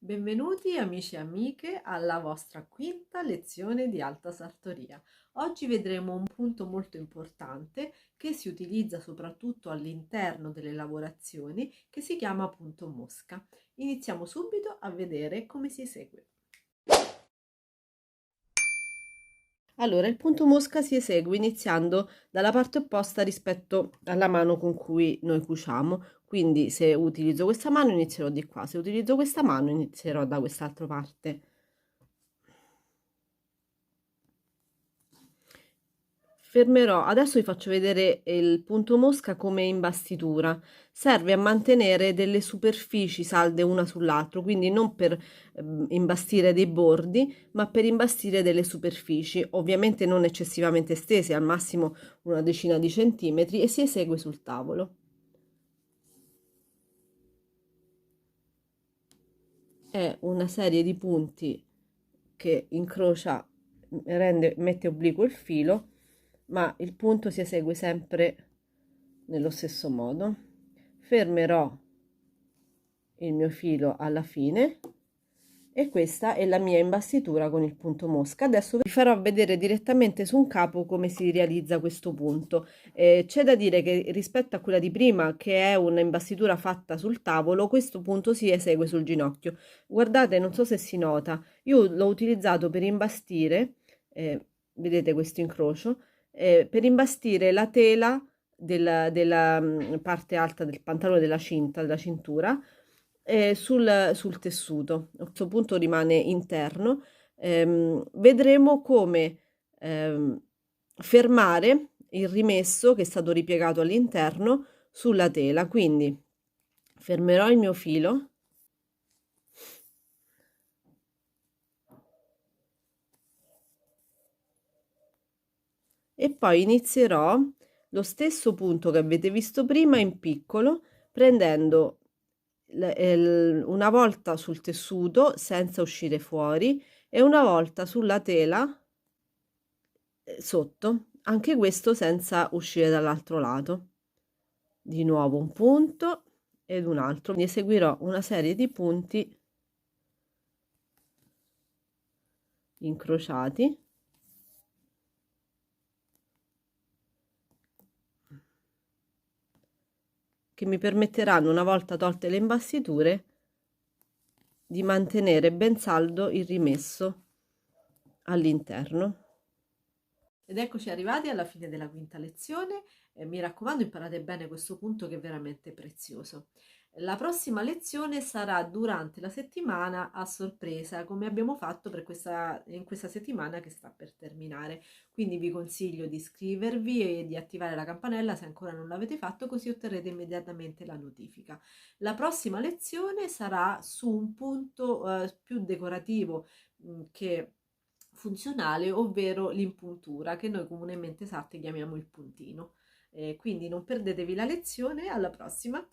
Benvenuti amici e amiche alla vostra quinta lezione di alta sartoria. Oggi vedremo un punto molto importante che si utilizza soprattutto all'interno delle lavorazioni, che si chiama punto mosca. Iniziamo subito a vedere come si esegue. Allora, il punto mosca si esegue iniziando dalla parte opposta rispetto alla mano con cui noi cuciamo. Quindi se utilizzo questa mano inizierò di qua, se utilizzo questa mano inizierò da quest'altra parte. Fermerò, adesso vi faccio vedere il punto mosca come imbastitura. Serve a mantenere delle superfici salde una sull'altro, quindi non per imbastire dei bordi, ma per imbastire delle superfici, ovviamente non eccessivamente stese, al massimo una decina di centimetri, e si esegue sul tavolo. È una serie di punti che incrocia, mette obliquo il filo, ma il punto si esegue sempre nello stesso modo. Fermerò il mio filo alla fine e questa è la mia imbastitura con il punto mosca. Adesso vi farò vedere direttamente su un capo come si realizza questo punto. C'è da dire che rispetto a quella di prima, che è una imbastitura fatta sul tavolo, questo punto si esegue sul ginocchio. Guardate, non so se si nota, io l'ho utilizzato per imbastire, vedete questo incrocio, per imbastire la tela della parte alta del pantalone, della cinta, della cintura, sul tessuto. A questo punto rimane interno. Vedremo come fermare il rimesso che è stato ripiegato all'interno sulla tela. Quindi fermerò il mio filo e poi inizierò lo stesso punto che avete visto prima in piccolo, prendendo una volta sul tessuto senza uscire fuori e una volta sulla tela sotto, anche questo senza uscire dall'altro lato. Di nuovo un punto ed un altro. Ne eseguirò una serie di punti incrociati che mi permetteranno, una volta tolte le imbastiture, di mantenere ben saldo il rimesso all'interno. Ed eccoci arrivati alla fine della quinta lezione. Mi raccomando, imparate bene questo punto che è veramente prezioso. La prossima lezione sarà durante la settimana a sorpresa, come abbiamo fatto in questa settimana che sta per terminare. Quindi vi consiglio di iscrivervi e di attivare la campanella se ancora non l'avete fatto, così otterrete immediatamente la notifica. La prossima lezione sarà su un punto più decorativo che funzionale, ovvero l'impuntura, che noi comunemente chiamiamo il puntino. Quindi non perdetevi la lezione, alla prossima!